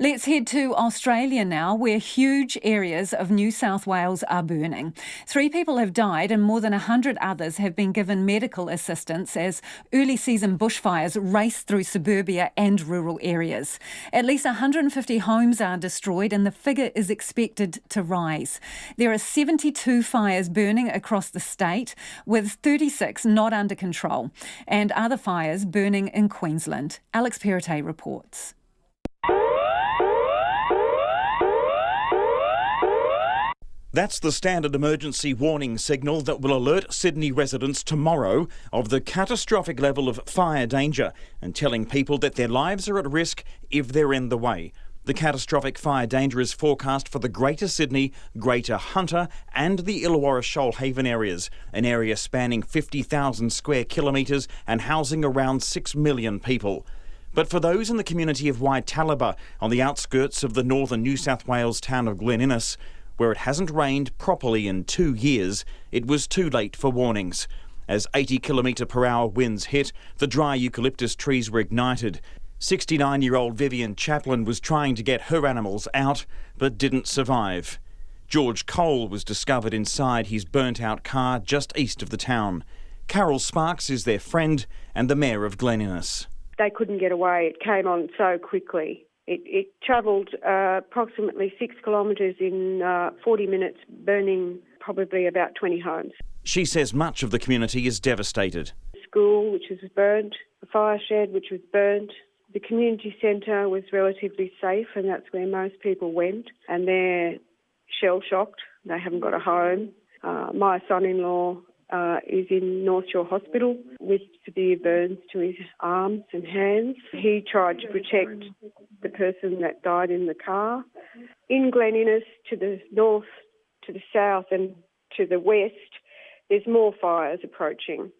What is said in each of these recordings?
Let's head to Australia now, where huge areas of New South Wales are burning. 3 people have died and more than 100 others have been given medical assistance as early season bushfires race through suburbia and rural areas. At least 150 homes are destroyed and the figure is expected to rise. There are 72 fires burning across the state, with 36 not under control, and other fires burning in Queensland. Alex Perrottet reports. That's the standard emergency warning signal that will alert Sydney residents tomorrow of the catastrophic level of fire danger and telling people that their lives are at risk if they're in the way. The catastrophic fire danger is forecast for the Greater Sydney, Greater Hunter and the Illawarra-Shoalhaven areas, an area spanning 50,000 square kilometres and housing around 6 million people. But for those in the community of Waitalaba, on the outskirts of the northern New South Wales town of Glen Innes, where it hasn't rained properly in 2 years, it was too late for warnings. As 80km/h winds hit, the dry eucalyptus trees were ignited. 69-year-old Vivian Chaplin was trying to get her animals out, but didn't survive. George Cole was discovered inside his burnt-out car just east of the town. Carol Sparks is their friend and the mayor of Glen Innes. They couldn't get away. It came on so quickly. It travelled approximately 6 kilometres in 40 minutes, burning probably about 20 homes. She says much of the community is devastated. The school, which was burnt, the fire shed, which was burnt. The community centre was relatively safe, and that's where most people went. And they're shell-shocked. They haven't got a home. My son-in-law is in North Shore Hospital with severe burns to his arms and hands. He tried to protect the person that died in the car. In Glen Innes, to the north, to the south and to the west, there's more fires approaching.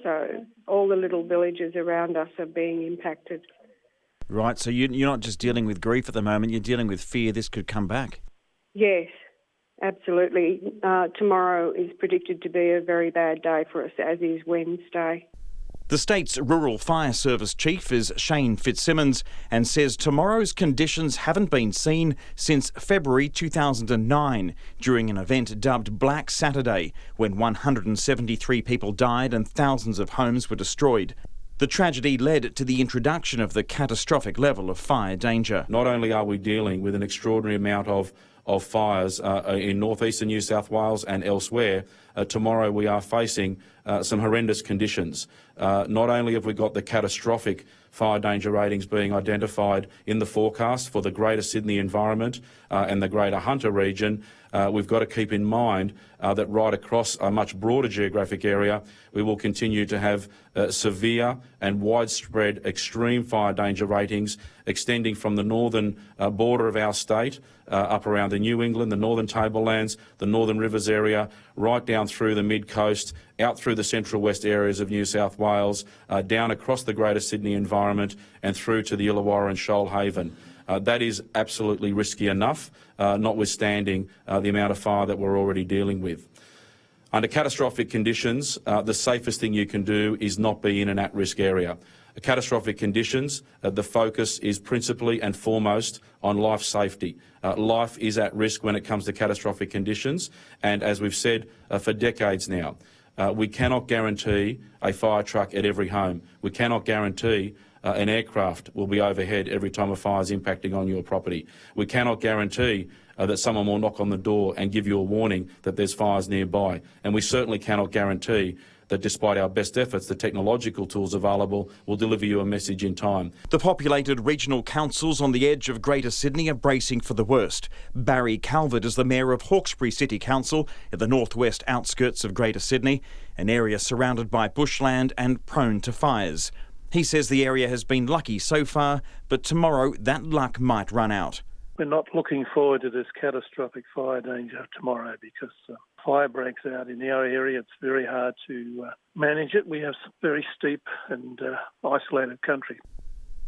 So all the little villages around us are being impacted. Right, so you're not just dealing with grief at the moment, you're dealing with fear this could come back. Yes, absolutely. Tomorrow is predicted to be a very bad day for us, as is Wednesday. The state's Rural Fire Service Chief is Shane Fitzsimmons and says tomorrow's conditions haven't been seen since February 2009 during an event dubbed Black Saturday, when 173 people died and thousands of homes were destroyed. The tragedy led to the introduction of the catastrophic level of fire danger. Not only are we dealing with an extraordinary amount of fires in northeastern New South Wales and elsewhere, tomorrow we are facing some horrendous conditions. Not only have we got the catastrophic fire danger ratings being identified in the forecast for the Greater Sydney environment and the Greater Hunter region, we've got to keep in mind that right across a much broader geographic area, we will continue to have severe and widespread extreme fire danger ratings extending from the northern border of our state up around the New England, the Northern Tablelands, the Northern Rivers area, right down through the mid-coast, out through the central west areas of New South Wales, down across the Greater Sydney environment and through to the Illawarra and Shoalhaven. That is absolutely risky enough, notwithstanding the amount of fire that we're already dealing with. Under catastrophic conditions, the safest thing you can do is not be in an at-risk area. Catastrophic conditions, the focus is principally and foremost on life safety. Life is at risk when it comes to catastrophic conditions, and as we've said for decades now, we cannot guarantee a fire truck at every home. We cannot guarantee an aircraft will be overhead every time a fire is impacting on your property. We cannot guarantee that someone will knock on the door and give you a warning that there's fires nearby. And we certainly cannot guarantee that despite our best efforts, the technological tools available will deliver you a message in time. The populated regional councils on the edge of Greater Sydney are bracing for the worst. Barry Calvert is the mayor of Hawkesbury City Council in the northwest outskirts of Greater Sydney, an area surrounded by bushland and prone to fires. He says the area has been lucky so far, but tomorrow that luck might run out. We're not looking forward to this catastrophic fire danger tomorrow because fire breaks out in our area. It's very hard to manage it. We have some very steep and isolated country.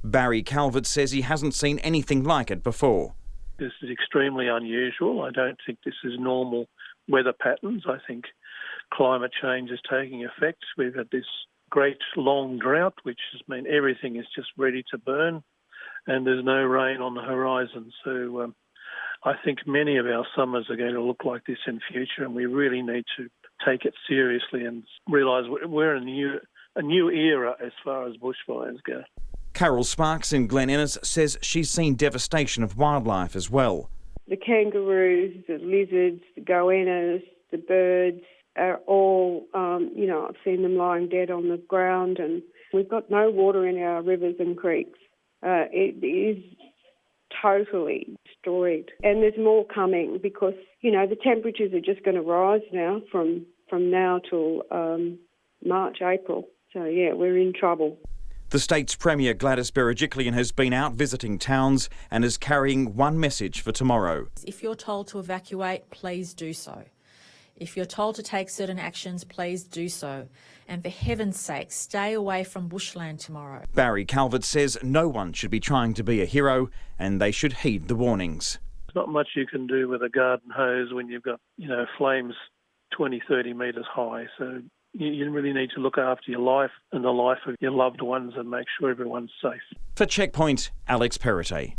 Barry Calvert says he hasn't seen anything like it before. This is extremely unusual. I don't think this is normal weather patterns. I think climate change is taking effect. We've had this great long drought, which has meant everything is just ready to burn. and there's no rain on the horizon. So I think many of our summers are going to look like this in future, and we really need to take it seriously and realise we're in a new era as far as bushfires go. Carol Sparks in Glen Innes says she's seen devastation of wildlife as well. The kangaroos, the lizards, the goannas, the birds are all, I've seen them lying dead on the ground, and we've got no water in our rivers and creeks. It is totally destroyed. And there's more coming because, the temperatures are just going to rise now from now till March, April. So, yeah, we're in trouble. The state's Premier Gladys Berejiklian has been out visiting towns and is carrying one message for tomorrow. If you're told to evacuate, please do so. If you're told to take certain actions, please do so. And for heaven's sake, stay away from bushland tomorrow. Barry Calvert says no one should be trying to be a hero and they should heed the warnings. There's not much you can do with a garden hose when you've got, flames 20, 30 metres high. So you really need to look after your life and the life of your loved ones and make sure everyone's safe. For Checkpoint, Alex Perrottet.